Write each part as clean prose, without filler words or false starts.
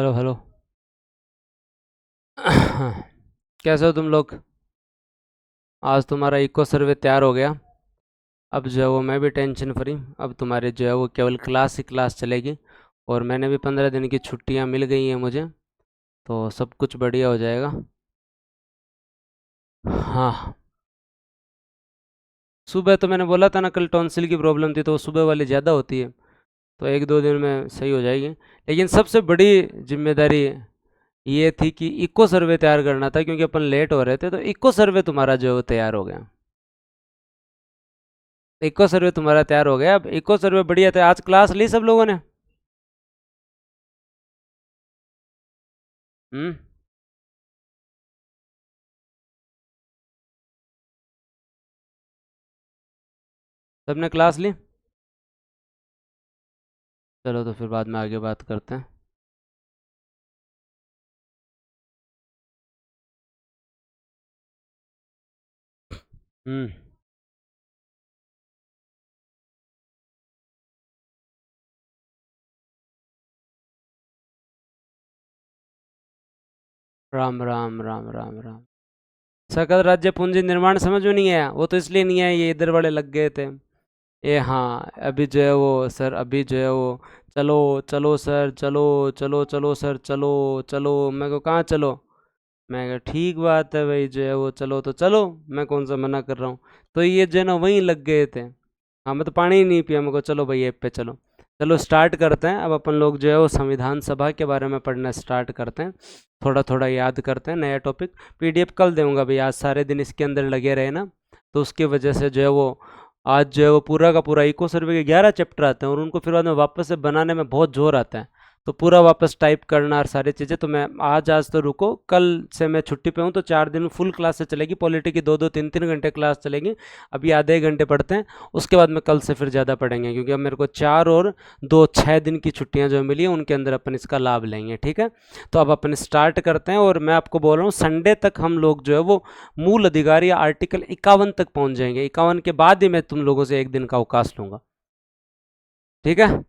Hello hello. कैसे हो तुम लोग? आज तुम्हारा इको सर्वे तैयार हो गया। अब जो है वो मैं भी टेंशन फ्री। अब तुम्हारे जो है वो केवल क्लास ही क्लास चलेगी। और मैंने भी 15 दिन की छुट्टियां मिल गई हैं मुझे। तो सब कुछ बढ़िया हो जाएगा। हाँ। सुबह तो मैंने बोला था ना, कल टॉन्सिल की प्रॉब्लम थी तो वो सुबह वाली ज़्यादा होती है। तो 1-2 दिन में सही हो जाएगी। लेकिन सबसे बड़ी जिम्मेदारी ये थी कि इको सर्वे तैयार करना था, क्योंकि अपन लेट हो रहे थे। तो इको सर्वे तुम्हारा जो है वो तैयार हो गया। इको सर्वे तुम्हारा तैयार हो गया। अब इको सर्वे बढ़िया था। आज क्लास ली सब लोगों ने? हम्म। सबने क्लास ली? चलो तो फिर बाद में आगे बात करते हैं। हम्म। राम राम राम राम राम। सकल राज्य पूंजी निर्माण समझ में नहीं आया? वो तो इसलिए नहीं आया, ये इधर वाले लग गए थे। ये हाँ, अभी जो है वो सर, अभी जो है वो चलो चलो सर, चलो चलो चलो सर, चलो चलो। मैं को कहाँ चलो? मैं कहा ठीक बात है भाई, जो है वो चलो तो चलो। मैं कौन सा मना कर रहा हूँ? तो ये जो है ना वहीं लग गए थे। हाँ, मैं तो पानी ही नहीं पिया। मेरे को चलो भाई ऐप पे चलो। चलो स्टार्ट करते हैं। अब अपन लोग जो है वो संविधान सभा के बारे में पढ़ना स्टार्ट करते हैं। थोड़ा थोड़ा याद करते हैं नया टॉपिक। पीडीएफ कल दूंगा भाई, आज सारे दिन इसके अंदर लगे रहे ना। तो उसकी वजह से जो है वो आज जो है वो पूरा का पूरा इको सर्वे के 11 चैप्टर आते हैं, और उनको फिर बाद में वापस से बनाने में बहुत जोर आता है। तो पूरा वापस टाइप करना और सारी चीज़ें। तो मैं आज तो रुको, कल से मैं छुट्टी पे हूँ। तो 4 दिन फुल क्लास से चलेगी। पॉलिटी की 2-2 3-3 घंटे क्लास चलेगी। अभी आधे एक घंटे पढ़ते हैं। उसके बाद में कल से फिर ज़्यादा पढ़ेंगे, क्योंकि अब मेरे को 4 और 2 6 दिन की छुट्टियाँ जो मिली हैं उनके अंदर अपन इसका लाभ लेंगे। ठीक है। तो अब अपन स्टार्ट करते हैं। और मैं आपको बोल रहा हूँ संडे तक हम लोग जो है वो मूल अधिकार या आर्टिकल 51 तक पहुँच जाएंगे। 51 के बाद ही मैं तुम लोगों से एक दिन का अवकाश लूँगा। ठीक है।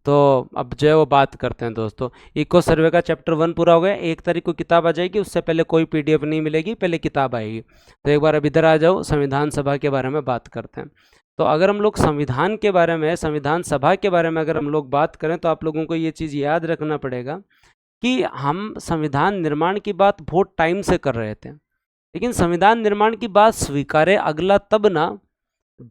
तो अब जो है वो बात करते हैं दोस्तों। इको सर्वे का चैप्टर 1 पूरा हो गया। 1 तारीख को किताब आ जाएगी, उससे पहले कोई पीडीएफ नहीं मिलेगी, पहले किताब आएगी। तो एक बार अब इधर आ जाओ, संविधान सभा के बारे में बात करते हैं। तो अगर हम लोग संविधान के बारे में, संविधान सभा के बारे में अगर हम लोग बात करें, तो आप लोगों को ये चीज़ याद रखना पड़ेगा कि हम संविधान निर्माण की बात बहुत टाइम से कर रहे थे। लेकिन संविधान निर्माण की बात स्वीकारे अगला तब ना,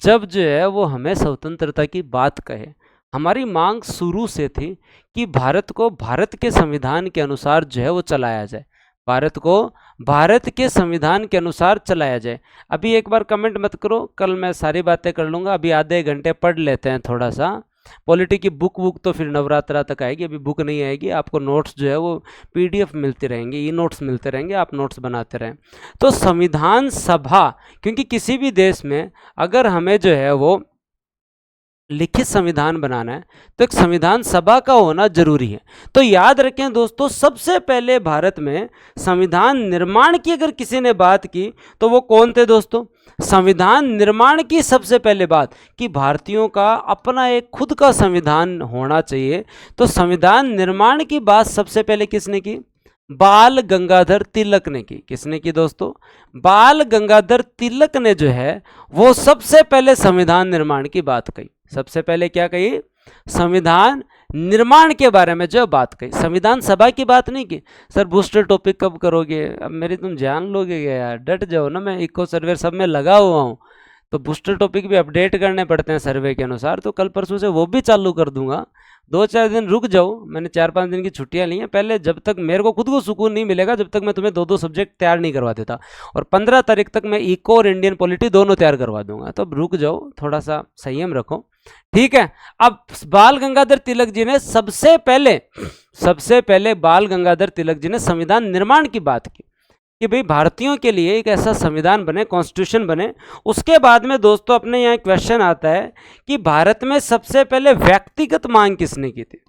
जब जो है वो हमें स्वतंत्रता की बात कहे। हमारी मांग शुरू से थी कि भारत को भारत के संविधान के अनुसार जो है वो चलाया जाए। भारत को भारत के संविधान के अनुसार चलाया जाए। अभी एक बार कमेंट मत करो, कल मैं सारी बातें कर लूँगा। अभी आधे घंटे पढ़ लेते हैं थोड़ा सा। पॉलिटी की बुक तो फिर नवरात्रा तक आएगी। अभी बुक नहीं आएगी। आपको नोट्स जो है वो पीडीएफ मिलते रहेंगे, ई नोट्स मिलते रहेंगे, आप नोट्स बनाते रहें। तो संविधान सभा, क्योंकि किसी भी देश में अगर हमें जो है वो लिखित संविधान बनाना है तो एक संविधान सभा का होना जरूरी है। तो याद रखें दोस्तों, सबसे पहले भारत में संविधान निर्माण की अगर किसी ने बात की तो वो कौन थे दोस्तों? संविधान निर्माण की सबसे पहले बात कि भारतीयों का अपना एक खुद का संविधान होना चाहिए। तो संविधान निर्माण की बात सबसे पहले किसने की? बाल गंगाधर तिलक ने की। किसने की दोस्तों? बाल गंगाधर तिलक ने जो है वो सबसे पहले संविधान निर्माण की बात कही। सबसे पहले क्या कही? संविधान निर्माण के बारे में जो बात कही, संविधान सभा की बात नहीं की। सर बूस्टर टॉपिक कब करोगे? अब मेरी तुम जान लोगे क्या यार, डट जाओ ना। मैं इको सर्वे सब में लगा हुआ हूँ। तो बूस्टर टॉपिक भी अपडेट करने पड़ते हैं सर्वे के अनुसार। तो कल परसों से वो भी चालू कर दूंगा। 2-4 दिन रुक जाओ। मैंने 4-5 दिन की छुट्टियां ली हैं पहले, जब तक मेरे को खुद को सुकून नहीं मिलेगा जब तक मैं तुम्हें 2-2 सब्जेक्ट तैयार नहीं करवा देता। और 15 तारीख तक मैं इको और इंडियन पॉलिटी दोनों तैयार करवा दूंगा। तो अब रुक जाओ, थोड़ा सा संयम रखो। ठीक है। अब बाल गंगाधर तिलक जी ने सबसे पहले बाल गंगाधर तिलक जी ने संविधान निर्माण की बात की कि भाई भारतीयों के लिए एक ऐसा संविधान बने, कॉन्स्टिट्यूशन बने। उसके बाद में दोस्तों अपने यहाँ क्वेश्चन आता है कि भारत में सबसे पहले व्यक्तिगत मांग किसने की थी?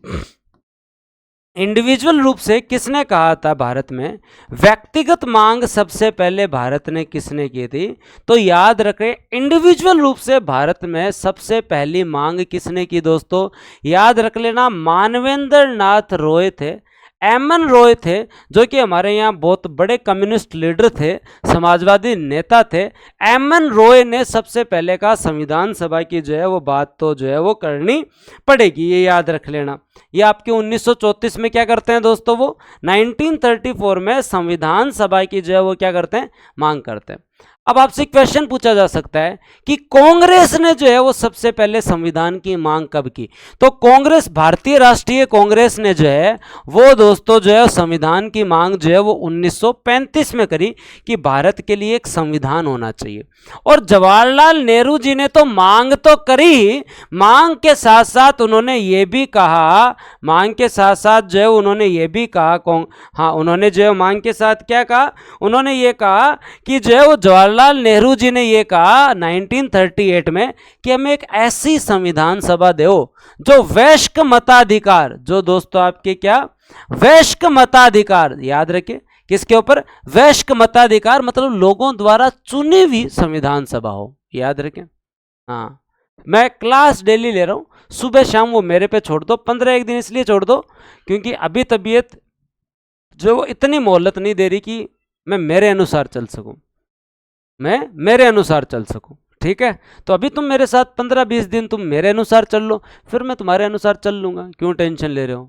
इंडिविजुअल रूप से किसने कहा था भारत में? व्यक्तिगत मांग सबसे पहले भारत ने किसने की थी? तो याद रखें, इंडिविजुअल रूप से भारत में सबसे पहली मांग किसने की दोस्तों? याद रख लेना, मानवेंद्र नाथ रॉय थे। एम एन रॉय थे, जो कि हमारे यहाँ बहुत बड़े कम्युनिस्ट लीडर थे, समाजवादी नेता थे। एम एन रॉय ने सबसे पहले कहा संविधान सभा की जो है वो बात तो जो है वो करनी पड़ेगी, ये याद रख लेना। ये आपके 1934 में क्या करते हैं दोस्तों, वो 1934 में संविधान सभा की जो है वो क्या करते हैं, मांग करते हैं। अब आपसे क्वेश्चन पूछा जा सकता है कि कांग्रेस ने जो है वो सबसे पहले संविधान की मांग कब की? तो कांग्रेस, भारतीय राष्ट्रीय कांग्रेस ने जो है वो दोस्तों जो है संविधान की मांग जो है वो 1935 में करी कि भारत के लिए एक संविधान होना चाहिए। और जवाहरलाल नेहरू जी ने तो मांग तो करी, मांग के साथ साथ उन्होंने ये भी कहा, मांग के साथ साथ जो है उन्होंने ये भी कहा, हाँ उन्होंने जो है मांग के साथ क्या कहा, उन्होंने ये कहा कि जो है वो जवाहरलाल नेहरू जी ने ये कहा 1938 में कि हमें एक ऐसी संविधान सभा दो जो वैश्विक मताधिकार, जो दोस्तों आपके क्या, वैश्विक मताधिकार, याद रखें किसके ऊपर, वैश्विक मताधिकार, मतलब लोगों द्वारा चुनी हुई संविधान सभा हो, याद रखें। हाँ, मैं क्लास डेली ले रहा हूँ, सुबह शाम वो मेरे पे छोड़ दो, 15 एक दिन इसलिए छोड़ दो क्योंकि अभी तबीयत जो इतनी मोहलत नहीं दे रही कि मैं मेरे अनुसार चल सकूं, मैं मेरे अनुसार चल सकूं, ठीक है। तो अभी तुम मेरे साथ 15-20 दिन तुम मेरे अनुसार चल लो, फिर मैं तुम्हारे अनुसार चल लूंगा, क्यों टेंशन ले रहे हो,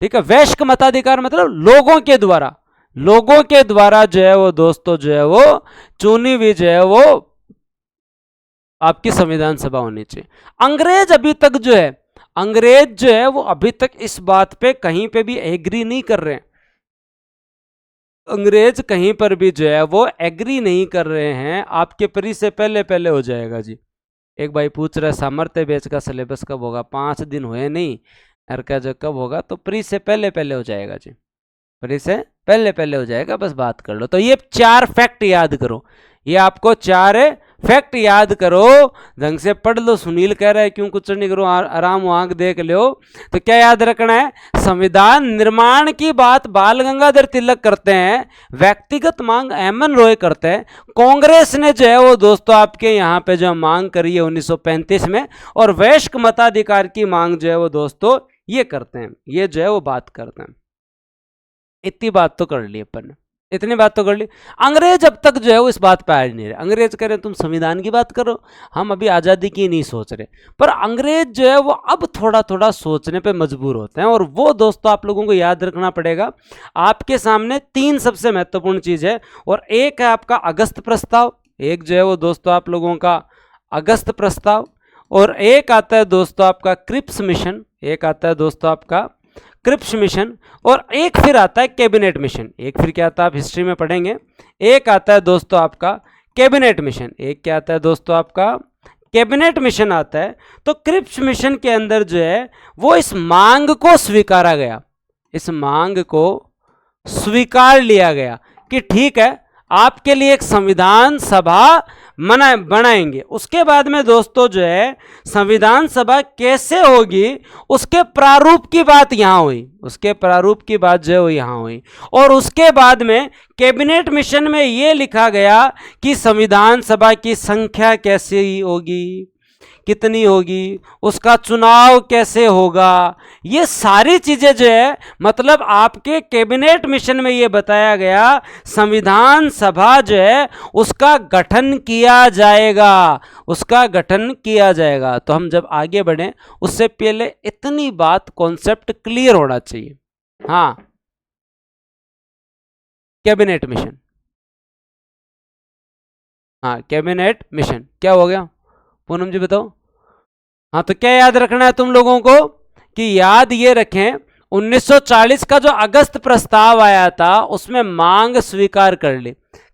ठीक है। वैश्विक मताधिकार मतलब लोगों के द्वारा, लोगों के द्वारा जो है वो दोस्तों जो है वो चुनी हुई जो है वो आपकी संविधान सभा होनी चाहिए। अंग्रेज अभी तक जो है, अंग्रेज जो है वो अभी तक इस बात पे कहीं पे भी एग्री नहीं कर रहे हैं, अंग्रेज कहीं पर भी जो है वो एग्री नहीं कर रहे हैं। आपके प्री से पहले पहले हो जाएगा जी। एक भाई पूछ रहा है सामर्थ्य बैच का सिलेबस कब होगा, 5 दिन हुए नहीं यार, का जो कब होगा, तो प्री से पहले पहले हो जाएगा जी, प्री से पहले पहले हो जाएगा, बस बात कर लो। तो ये 4 फैक्ट याद करो, ये आपको 4 फैक्ट याद करो, ढंग से पढ़ लो। सुनील कह रहा है क्यों कुछ नहीं करो, आराम आंख देख लो। तो क्या याद रखना है, संविधान निर्माण की बात बाल गंगाधर तिलक करते हैं, व्यक्तिगत मांग एम एन रॉय करते हैं, कांग्रेस ने जो है वो दोस्तों आपके यहाँ पे जो मांग करी है 1935 में, और वैश्विक मताधिकार की मांग जो है वो दोस्तों ये करते हैं, ये जो है वो बात करते हैं। इतनी बात तो कर ली अपन ने, इतनी बात तो कर ली। अंग्रेज अब तक जो है वो इस बात पे आ नहीं रहे, अंग्रेज कह रहे तुम संविधान की बात करो, हम अभी आज़ादी की नहीं सोच रहे। पर अंग्रेज जो है वो अब थोड़ा थोड़ा सोचने पे मजबूर होते हैं, और वो दोस्तों आप लोगों को याद रखना पड़ेगा। आपके सामने 3 सबसे महत्वपूर्ण चीज़ है, और एक है आपका अगस्त प्रस्ताव, एक जो है वो दोस्तों आप लोगों का अगस्त प्रस्ताव, और एक आता है दोस्तों आपका क्रिप्स मिशन, एक आता है दोस्तों आपका क्रिप्स मिशन, और एक फिर आता है कैबिनेट मिशन। एक फिर क्या आता है आप हिस्ट्री में पढ़ेंगे, एक आता है दोस्तों आपका कैबिनेट मिशन, एक क्या आता है दोस्तों आपका कैबिनेट मिशन आता है। तो क्रिप्स मिशन के अंदर जो है वो इस मांग को स्वीकारा गया, इस मांग को स्वीकार लिया गया कि ठीक है आपके लिए एक संविधान सभा बनाएंगे। उसके बाद में दोस्तों जो है संविधान सभा कैसे होगी उसके प्रारूप की बात यहाँ हुई, उसके प्रारूप की बात जो है यहाँ हुई। और उसके बाद में कैबिनेट मिशन में ये लिखा गया कि संविधान सभा की संख्या कैसे होगी, कितनी होगी, उसका चुनाव कैसे होगा, ये सारी चीजें जो है मतलब आपके कैबिनेट मिशन में ये बताया गया संविधान सभा जो है उसका गठन किया जाएगा, उसका गठन किया जाएगा। तो हम जब आगे बढ़ें उससे पहले इतनी बात कॉन्सेप्ट क्लियर होना चाहिए। हाँ, कैबिनेट मिशन, हाँ कैबिनेट मिशन क्या हो गया, पूनम जी बताओ। हाँ, तो क्या याद रखना है तुम लोगों को कि याद ये रखें 1940 का जो अगस्त प्रस्ताव आया था उसमें मांग स्वीकार कर ली,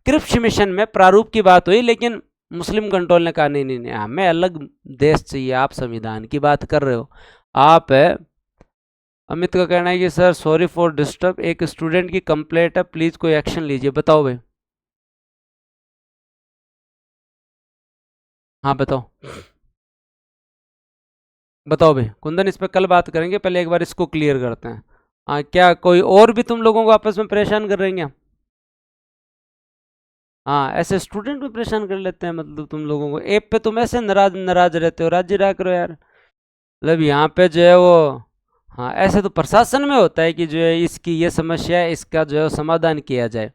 क्रिप्स मिशन में प्रारूप की बात हुई, लेकिन मुस्लिम कंट्रोल ने कहा नहीं नहीं नहीं हमें अलग देश चाहिए, आप संविधान की बात कर रहे हो आप है। अमित का कहना है कि सर सॉरी फॉर डिस्टर्ब, एक स्टूडेंट की कंप्लेंट है, प्लीज कोई एक्शन लीजिए। बताओ भाई, हाँ बताओ बताओ भाई कुंदन, इस पर कल बात करेंगे, पहले एक बार इसको क्लियर करते हैं। हाँ, क्या कोई और भी तुम लोगों को आपस में परेशान कर रहे हैं क्या? हाँ, ऐसे स्टूडेंट भी परेशान कर लेते हैं, मतलब तुम लोगों को ऐप पे तुम ऐसे नाराज नाराज रहते हो, राजी रहा करो यार। मतलब यहाँ पे जो है वो हाँ, ऐसे तो प्रशासन में होता है कि जो है इसकी ये समस्या है, इसका जो है समाधान किया जाए।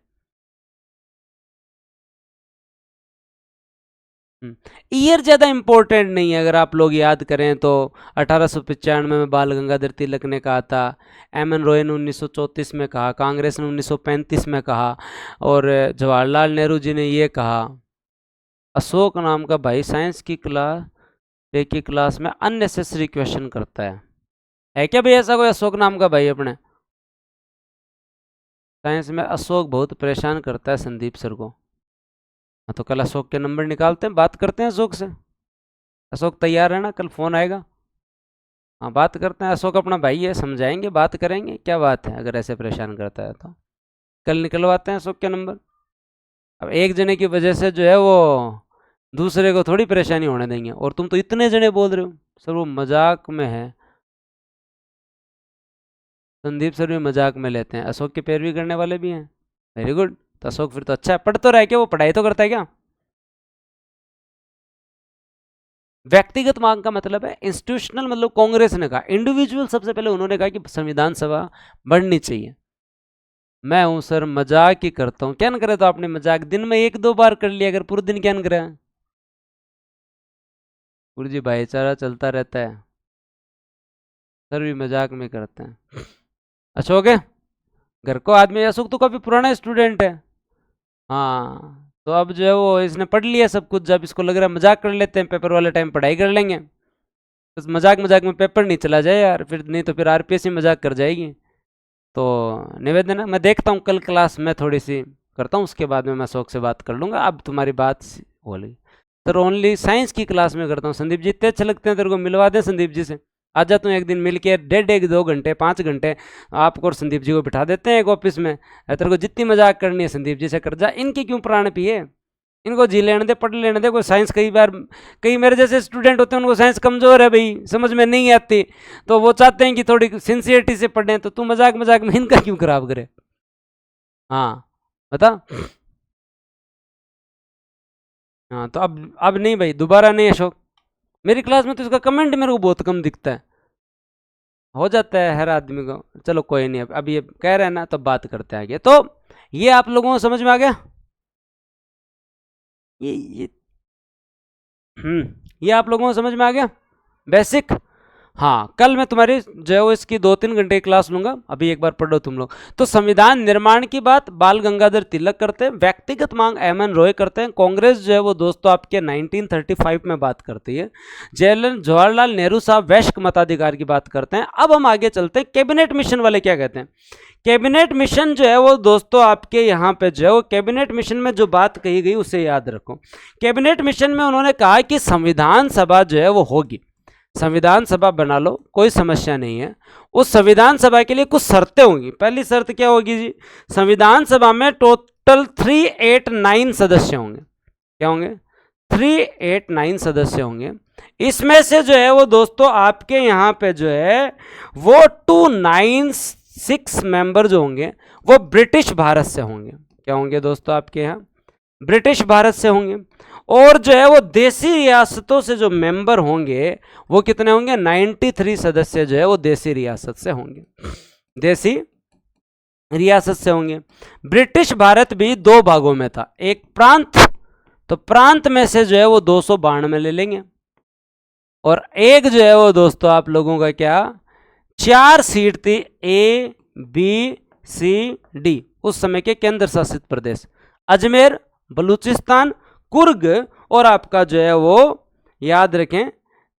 ईयर ज्यादा इंपॉर्टेंट नहीं है, अगर आप लोग याद करें तो 1895 में बाल गंगाधर तिलक ने कहा था, एम एन रॉय ने 1934 में कहा, कांग्रेस ने 1935 में कहा, और जवाहरलाल नेहरू जी ने ये कहा। अशोक नाम का भाई साइंस की क्लास एक की क्लास में अननेसेसरी क्वेश्चन करता है क्या भाई ऐसा कोई अशोक नाम का भाई अपने साइंस में? अशोक बहुत परेशान करता है संदीप सर को। हाँ, तो कल अशोक के नंबर निकालते हैं, बात करते हैं अशोक से। अशोक तैयार है ना? कल फोन आएगा। हाँ, बात करते हैं। अशोक अपना भाई है, समझाएंगे, बात करेंगे, क्या बात है अगर ऐसे परेशान करता है तो। कल निकलवाते हैं अशोक के नंबर। अब एक जने की वजह से जो है वो दूसरे को थोड़ी परेशानी होने देंगे। और तुम तो इतने जने बोल रहे हो। सर वो मजाक में है, संदीप सर भी मजाक में लेते हैं, अशोक के पैरवी करने वाले भी हैं। Very good. तो अशोक फिर तो अच्छा है, पढ़ तो रहा है क्या? वो पढ़ाई तो करता है क्या? व्यक्तिगत मांग का मतलब है इंस्टीट्यूशनल, मतलब कांग्रेस ने कहा। इंडिविजुअल सबसे पहले उन्होंने कहा कि संविधान सभा बढ़नी चाहिए। मैं हूं सर, मजाक ही करता हूं। क्या न करे तो आपने मजाक दिन में एक दो बार कर लिया, अगर पूरे दिन क्या न करे। गुरु जी भाईचारा चलता रहता है, सर भी मजाक में करते हैं। अशोक है घर को आदमी, अशोक तो काफी पुराना स्टूडेंट है। हाँ, तो अब जो है वो इसने पढ़ लिया सब कुछ। जब इसको लग रहा है मजाक कर लेते हैं, पेपर वाले टाइम पढ़ाई कर लेंगे, बस मजाक मजाक में पेपर नहीं चला जाए यार, फिर नहीं तो फिर आरपीएससी मजाक कर जाएगी। तो निवेदन है, मैं देखता हूँ कल क्लास में थोड़ी सी करता हूँ, उसके बाद में मैं अशोक से बात कर लूँगा। अब तुम्हारी बात हो गई सर, ओनली साइंस की क्लास में करता हूँ। संदीप जी इतने अच्छे लगते हैं, तेरे को मिलवा दें संदीप जी से। आ जा तू एक दिन मिल के, डेढ़ एक 2 घंटे 5 घंटे आपको और संदीप जी को बिठा देते हैं एक ऑफिस में। तेरे को जितनी मजाक करनी है संदीप जी से कर जा। इनकी क्यों प्राण पिए, इनको जी लेने दे, पढ़ लेने दे। कोई साइंस कई बार, कई मेरे जैसे स्टूडेंट होते हैं उनको साइंस कमज़ोर है भाई, समझ में नहीं आती, तो वो चाहते हैं कि थोड़ी सिंसियरिटी से पढ़ें। तो तू मजाक मजाक में इनका क्यों खराब करे? हाँ बता। हाँ, तो अब नहीं भाई, दोबारा नहीं अशोक। मेरी क्लास में तो इसका कमेंट मेरे को बहुत कम दिखता है। हो जाता है हर आदमी को। चलो कोई नहीं, अब ये कह रहे हैं ना, तो बात करते हैं आगे। तो ये आप लोगों को समझ में आ गया? ये ये आप लोगों को समझ में आ गया बेसिक? हाँ, कल मैं तुम्हारी जो है वो इसकी 2-3 घंटे की क्लास लूंगा। अभी एक बार पढ़ो तुम लोग। तो संविधान निर्माण की बात बाल गंगाधर तिलक करते हैं, व्यक्तिगत मांग एम एन रॉय करते हैं, कांग्रेस जो है वो दोस्तों आपके 1935 में बात करती है, जवाहरलाल नेहरू साहब वैश्विक मताधिकार की बात करते हैं। अब हम आगे चलते हैं, कैबिनेट मिशन वाले क्या कहते हैं। कैबिनेट मिशन जो है वो दोस्तों आपके यहाँ पे जो है वो कैबिनेट मिशन में जो बात कही गई उसे याद रखो। कैबिनेट मिशन में उन्होंने कहा कि संविधान सभा जो है वो होगी, संविधान सभा बना लो, कोई समस्या नहीं है। उस संविधान सभा के लिए कुछ शर्तें होंगी। पहली शर्त क्या होगी जी? संविधान सभा में टोटल 389 सदस्य होंगे। क्या होंगे? 389 सदस्य होंगे। इसमें से जो है वो दोस्तों आपके यहाँ पे जो है वो 296 मेंबर जो होंगे वो ब्रिटिश भारत से होंगे। क्या होंगे दोस्तों आपके यहाँ? ब्रिटिश भारत से होंगे। और जो है वो देसी रियासतों से जो मेंबर होंगे वो कितने होंगे? 93 सदस्य जो है वो देसी रियासत से होंगे, देसी रियासत से होंगे। ब्रिटिश भारत भी 2 भागों में था, एक प्रांत, तो प्रांत में से जो है वो 292 ले लेंगे, और एक जो है वो दोस्तों आप लोगों का क्या, 4 सीट थी, ए बी सी डी, उस समय के केंद्र शासित प्रदेश, अजमेर, बलूचिस्तान, कुर्ग, और आपका जो है वो याद रखें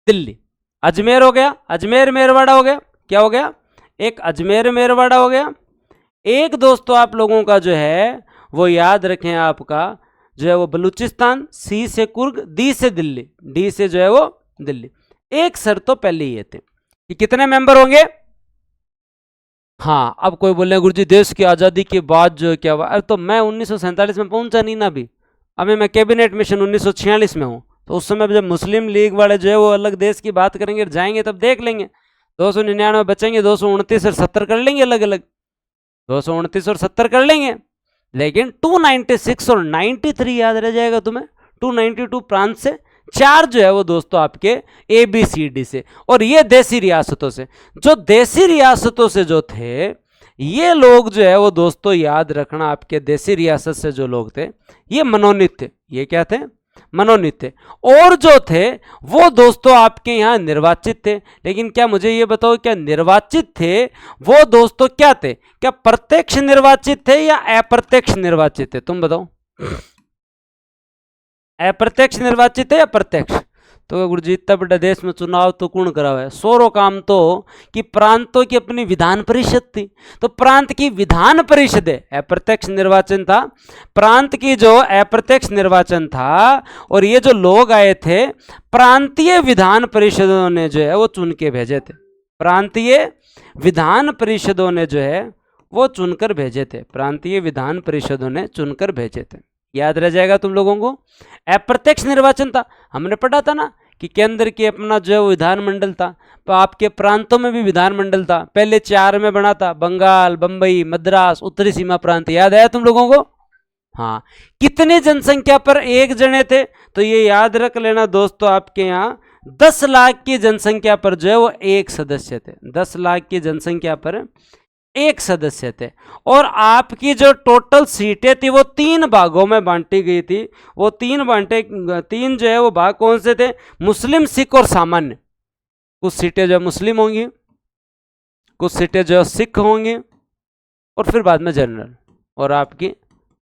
दिल्ली। अजमेर हो गया, अजमेर मेरवाड़ा हो गया। क्या हो गया? एक अजमेर मेरवाड़ा हो गया। एक दोस्तों आप लोगों का जो है वो याद रखें आपका जो है वो बलूचिस्तान, सी से कुर्ग, डी से दिल्ली, डी से जो है वो दिल्ली। एक शर्त तो पहले ये थे कि कितने मेंबर होंगे। हाँ, अब कोई बोले गुरुजी देश की आज़ादी के बाद जो क्या हुआ, अरे तो मैं 1947 में पहुंचा नहीं ना अभी। अभी मैं कैबिनेट मिशन 1946 में हूँ। तो उस समय जब मुस्लिम लीग वाले जो है वो अलग देश की बात करेंगे, जाएंगे तब देख लेंगे। 299 बचेंगे, 229 और 70 कर लेंगे अलग अलग, 229 और 70 कर लेंगे। लेकिन 296 और 93 याद रह जाएगा तुम्हें। 292 प्रांत से, 4 जो है वो दोस्तों आपके ABCD से, और ये देसी रियासतों से। जो देसी रियासतों से जो थे ये लोग जो है वो दोस्तों याद रखना, आपके देसी रियासत से जो लोग थे ये मनोनीत थे। ये क्या थे? मनोनीत थे। और जो थे वो दोस्तों आपके यहाँ निर्वाचित थे। लेकिन क्या मुझे ये बताओ, क्या निर्वाचित थे वो दोस्तों क्या थे? क्या प्रत्यक्ष निर्वाचित थे या अप्रत्यक्ष निर्वाचित थे? तुम बताओ, अप्रत्यक्ष निर्वाचित है या प्रत्यक्ष? तो गुरुजी इतना बड़ा देश में चुनाव तो कौन करावा है? सोरो काम तो कि प्रांतों की अपनी विधान परिषद थी, तो प्रांत की विधान परिषद अप्रत्यक्ष निर्वाचन था। प्रांत की जो अप्रत्यक्ष निर्वाचन था, और ये जो लोग आए थे प्रांतीय विधान परिषदों ने जो है वो चुन के भेजे थे। प्रांतीय विधान परिषदों ने जो है वो चुनकर भेजे थे। प्रांतीय विधान परिषदों ने चुनकर भेजे थे। याद रह जाएगा तुम लोगों को। अप्रत्यक्ष निर्वाचन था, हमने पढ़ा था ना कि केंद्र के अपना जो विधानमंडल था, तो आपके प्रांतों में भी विधानमंडल था। पहले 4 में बना था, बंगाल, बंबई, मद्रास, उत्तरी सीमा प्रांत। याद आया तुम लोगों को? हाँ। कितनी जनसंख्या पर एक जने थे? तो ये याद रख लेना दोस्तों, आपके यहाँ 10 लाख की जनसंख्या पर जो है वो एक सदस्य थे। 10 लाख की जनसंख्या पर एक सदस्य थे। और आपकी जो टोटल सीटें थी वो 3 भागों में बांटी गई थी। वो 3 जो है वो भाग कौन से थे? मुस्लिम, सिख और सामान्य। कुछ सीटें जो मुस्लिम होंगी, कुछ सीटें जो सिख होंगी, और फिर बाद में जनरल और आपकी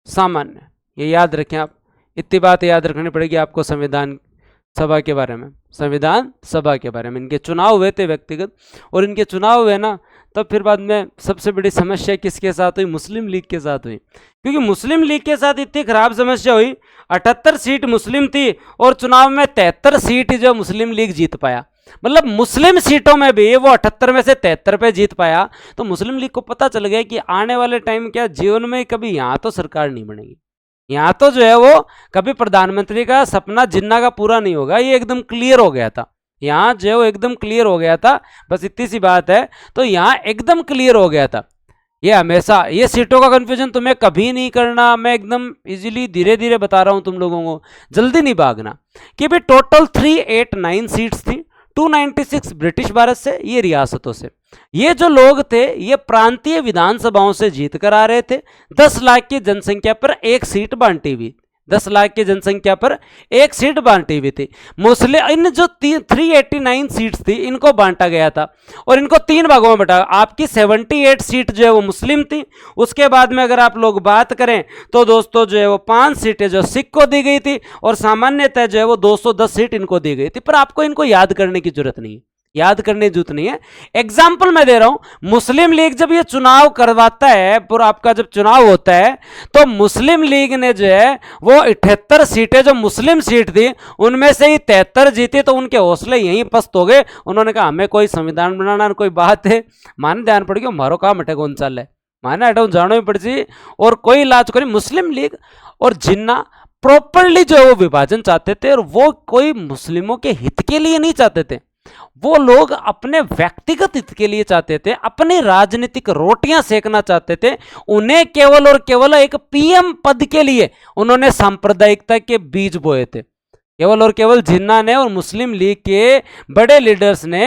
सामान्य। ये याद रखें आप, इतनी बात याद रखनी पड़ेगी आपको संविधान सभा के बारे में। संविधान सभा के बारे में इनके चुनाव हुए थे व्यक्तिगत, और इनके चुनाव हुए ना, तब फिर बाद में सबसे बड़ी समस्या किसके साथ हुई? मुस्लिम लीग के साथ हुई। क्योंकि मुस्लिम लीग के साथ इतनी खराब समस्या हुई, 78 सीट मुस्लिम थी और चुनाव में 73 सीट जो मुस्लिम लीग जीत पाया। मतलब मुस्लिम सीटों में भी वो 78 में से 73 पे जीत पाया। तो मुस्लिम लीग को पता चल गया कि आने वाले टाइम क्या जीवन में कभी यहाँ तो सरकार नहीं बनेगी, यहाँ तो जो है वो कभी प्रधानमंत्री का सपना जिन्ना का पूरा नहीं होगा। ये एकदम क्लियर हो गया था, यहाँ जो है वो एकदम क्लियर हो गया था। बस इतनी सी बात है, तो यहाँ एकदम क्लियर हो गया था। ये हमेशा ये सीटों का कंफ्यूजन तुम्हें कभी नहीं करना, मैं एकदम इजीली धीरे धीरे बता रहा हूँ तुम लोगों को, जल्दी नहीं भागना। कि भाई टोटल 389 सीट्स थी, 296 ब्रिटिश भारत से, ये रियासतों से। ये जो लोग थे ये प्रांतीय विधानसभाओं से जीत कर आ रहे थे। 10 लाख की जनसंख्या पर एक सीट बांटी हुई, 10 लाख की जनसंख्या पर एक सीट बांटी हुई थी। मुस्लिम इन जो 389 सीट्स थी इनको बांटा गया था, और इनको 3 भागों में बांटा। आपकी 78 सीट जो है वो मुस्लिम थी। उसके बाद में अगर आप लोग बात करें तो दोस्तों जो है वो 5 सीटें जो सिख को दी गई थी, और सामान्यतः जो है वो 210 सीट इनको दी गई थी। पर आपको इनको याद करने की जरूरत नहीं है, याद करने की जरूरत नहीं है। एग्जाम्पल मैं दे रहा हूं, मुस्लिम लीग जब ये चुनाव करवाता है, पूरा आपका जब चुनाव होता है, तो मुस्लिम लीग ने जो है वो 78 सीटें जो मुस्लिम सीट थी उनमें से ही 73 जीती। तो उनके हौसले यहीं पस्त हो गए। उन्होंने कहा हमें कोई संविधान बनाना कोई बात है, माने ध्यान पड़ गया, हमारो काम हटे कौन चल है, माने हटाओ जानो ही पड़ जी, और कोई इलाज करी। मुस्लिम लीग और जिन्ना प्रॉपरली जो है वो विभाजन चाहते थे, और वो कोई मुस्लिमों के हित के लिए नहीं चाहते थे, वो लोग अपने व्यक्तिगत हित के लिए चाहते थे, अपनी राजनीतिक रोटियां सेकना चाहते थे। उन्हें केवल और केवल एक पीएम पद के लिए उन्होंने सांप्रदायिकता के बीज बोए थे। केवल और केवल जिन्ना ने और मुस्लिम लीग के बड़े लीडर्स ने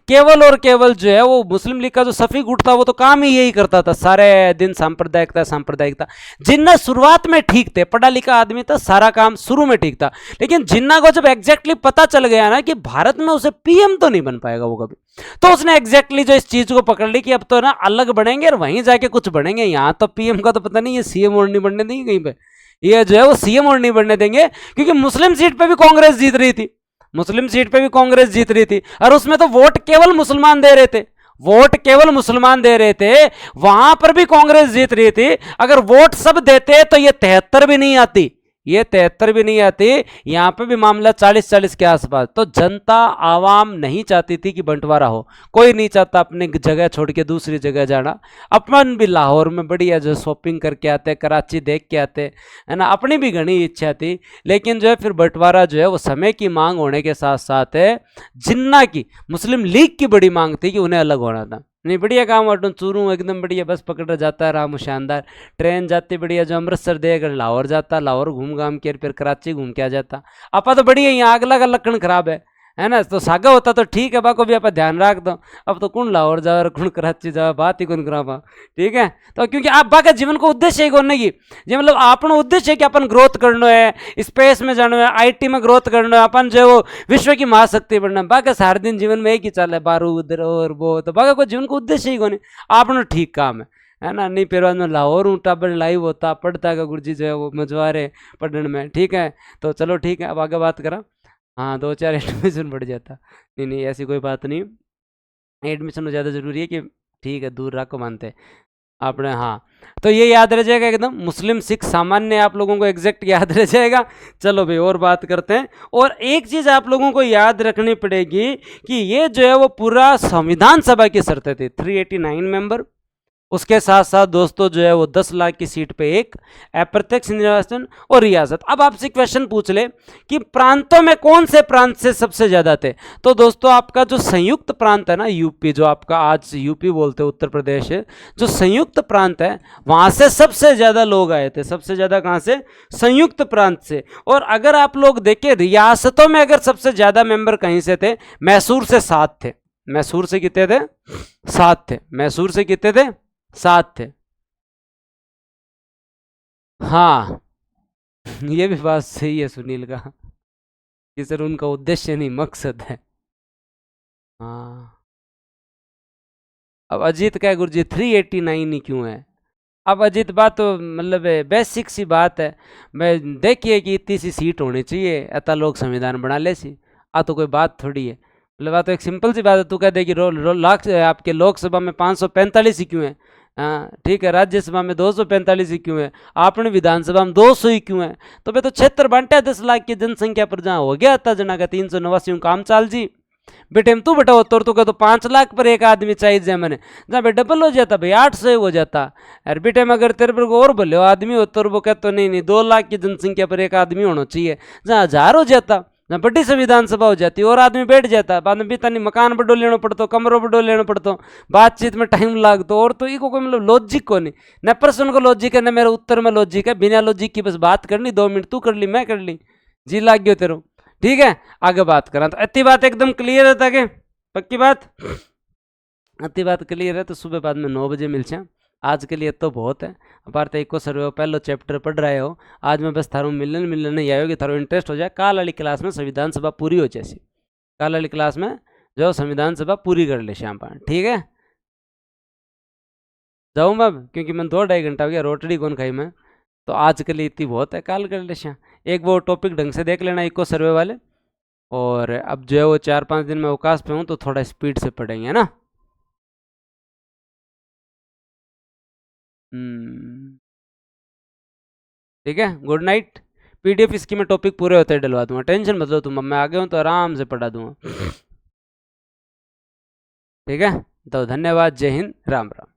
केवल और केवल जो है वो मुस्लिम लीग का जो सफी गुट था वो तो काम ही यही करता था, सारे दिन सांप्रदायिकता सांप्रदायिकता। जिन्ना शुरुआत में ठीक थे, पढ़ा लिखा आदमी था, सारा काम शुरू में ठीक था। लेकिन जिन्ना को जब एग्जैक्टली पता चल गया ना कि भारत में उसे पीएम तो नहीं बन पाएगा वो कभी, तो उसने एग्जैक्टली जो इस चीज को पकड़ ली कि अब तो ना अलग बनेंगे और वहीं जाके कुछ बनेंगे। यहाँ तो पीएम का तो पता नहीं, ये सीएम और नहीं बनने देंगे कहीं पे, ये जो है वो सीएम और नहीं बनने देंगे। क्योंकि मुस्लिम सीट पे भी कांग्रेस जीत रही थी, मुस्लिम सीट पे भी कांग्रेस जीत रही थी, और उसमें तो वोट केवल मुसलमान दे रहे थे, वोट केवल मुसलमान दे रहे थे, वहां पर भी कांग्रेस जीत रही थी। अगर वोट सब देते तो ये 73 भी नहीं आती, ये 73 भी नहीं आती। यहां पे भी मामला 40-40 के आसपास। तो जनता आवाम नहीं चाहती थी कि बंटवारा हो, कोई नहीं चाहता अपनी जगह छोड़ के दूसरी जगह जाना। अपन भी लाहौर में बढ़िया जो शॉपिंग करके आते, कराची देख के आते, है ना, अपनी भी घनी इच्छा थी। लेकिन जो है फिर बंटवारा जो है वो समय की मांग होने के साथ साथ है, जिन्ना की मुस्लिम लीग की बड़ी मांग थी कि उन्हें अलग होना था। नहीं बढ़िया काम वाटो चूरू एकदम बढ़िया, बस पकड़ जाता है राम शानदार। ट्रेन जाती बढ़िया, जो अमृतसर देकर लाहौर जाता, लाहौर घूम घाम के फिर कराची घूम के आ जाता। आपा तो बढ़िया, यहाँ अगला का लक्षण खराब है ना। तो सागा होता तो ठीक है, बाको भी आप ध्यान रख दो। अब तो कौन लाहौर जा और कौन कराची जा, बात ही कौन करा पा। ठीक है, तो क्योंकि आप बाका जीवन को उद्देश्य ही कोने की, जी मतलब अपना उद्देश्य है कि अपन ग्रोथ करना है, स्पेस में जाना है, आईटी में ग्रोथ करना है, अपन जो है वो विश्व की महाशक्ति बनना। बाका सारे दिन जीवन में एक ही चाल है, बारूद और वो, तो बाका को जीवन को उद्देश्य ही कोने। आपना ठीक काम है ना। नहीं फिर बाद में लाहौर हूँ टाबर लाइव होता पढ़ता का गुरुजी जो है वो मजवारे पढ़ने में। ठीक है, तो चलो ठीक है, अब आगे बात करा। हाँ 2-4 एडमिशन बढ़ जाता। नहीं नहीं ऐसी कोई बात नहीं, एडमिशन ज़्यादा ज़रूरी है कि ठीक है दूर रखो मानते आपने। हाँ तो ये याद रह जाएगा एकदम, मुस्लिम सिख सामान्य आप लोगों को एग्जैक्ट याद रह जाएगा। चलो भाई और बात करते हैं। और एक चीज़ आप लोगों को याद रखनी पड़ेगी कि ये जो है वो पूरा संविधान सभा की शर्तें थी, 389 मेंबर। उसके साथ साथ दोस्तों जो है वो 10 लाख की सीट पे एक अप्रत्यक्ष निर्वाचन और रियासत। अब आपसे क्वेश्चन पूछ ले कि प्रांतों में कौन से प्रांत से सबसे ज्यादा थे, तो दोस्तों आपका जो संयुक्त प्रांत है ना यूपी, जो आपका आज यूपी बोलते हैं उत्तर प्रदेश है, जो संयुक्त प्रांत है वहां से सबसे ज्यादा लोग आए थे। सबसे ज्यादा कहां से? संयुक्त प्रांत से। और अगर आप लोग देखें रियासतों में अगर सबसे ज्यादा मेंबर कहीं से थे, मैसूर से 7 थे। मैसूर से कितने थे? 7 थे। मैसूर से कितने थे? 7 थे। हाँ ये भी बात सही है सुनील का कि सर उनका उद्देश्य नहीं मकसद है। हाँ अब अजीत का गुरुजी 389 ही क्यों है? अब अजीत बात तो मतलब बेसिक सी बात है। मैं देखिए कि इतनी सी सीट होनी चाहिए, अतः लोग संविधान बना ले सी। तो कोई बात थोड़ी है, मतलब बात तो एक सिंपल सी बात है। तू कह दे कि लाख आपके लोकसभा में 545 ही क्यों है? हाँ ठीक है, राज्यसभा में 245 ही क्यों है? आपने विधानसभा में 200 ही क्यों है? तो भाई तो क्षेत्र बांटा 10 लाख की जनसंख्या पर, जहाँ हो गया था जना का 389 काम चाल जी। बेटे तू बेटा हो तो कह तो 5 लाख पर एक आदमी चाहिए मैंने, जहाँ भाई डबल हो जाता भाई 800 हो जाता। अरे बेटे में अगर तेरे पर और भले आदमी हो तो वो कहते नहीं नहीं 2 लाख की जनसंख्या पर एक आदमी होना चाहिए, जहाँ 1000 हो जाता, जहाँ बड़ी संविधान सभा हो जाती और आदमी बैठ जाता। बाद में भी नहीं मकान बड़ो लेना पड़ता, कमरों बड़ो लेना पड़ता, बातचीत में टाइम लागतो। और तो इको कोई मतलब लॉजिक को नहीं, न प्रश्न को लॉजिक है न मेरे उत्तर में लॉजिक है। बिना लॉजिक की बस बात करनी, 2 मिनट तू कर ली मैं कर ली, जी लाग गयो तेरो। ठीक है आगे बात करा। तो अति बात एकदम क्लियर है ताकि पक्की बात, अति बात क्लियर है। तो सुबह बाद में 9 बजे मिलचे। आज के लिए तो बहुत है। अपार एक को सर्वे पहलो चैप्टर पढ़ रहे हो, आज मैं बस थारो मिलने नहीं आयो कि थारो इंटरेस्ट हो जाए। काल वाली क्लास में संविधान सभा पूरी हो जैसी, काल वाली क्लास में जो संविधान सभा पूरी कर ले श्याम पान। ठीक है जाऊँ मैं, क्योंकि मैं 2-2.5 घंटा हो गया, रोटड़ी कौन खाई मैं। तो आज के लिए इतनी बहुत है, काल कर ले श्याम। एक वो टॉपिक ढंग से देख लेना इको सर्वे वाले। और अब जो है वो 4-5 दिन में अवकाश पे हूँ, तो थोड़ा स्पीड से पढ़ेंगे ना। ठीक है गुड नाइट। पीडीएफ इसकी मैं टॉपिक पूरे होते डलवा दूंगा, टेंशन मत लो तुम, मैं आगे हूँ तो आराम से पढ़ा दूंगा। ठीक है तो धन्यवाद, जय हिंद, राम राम।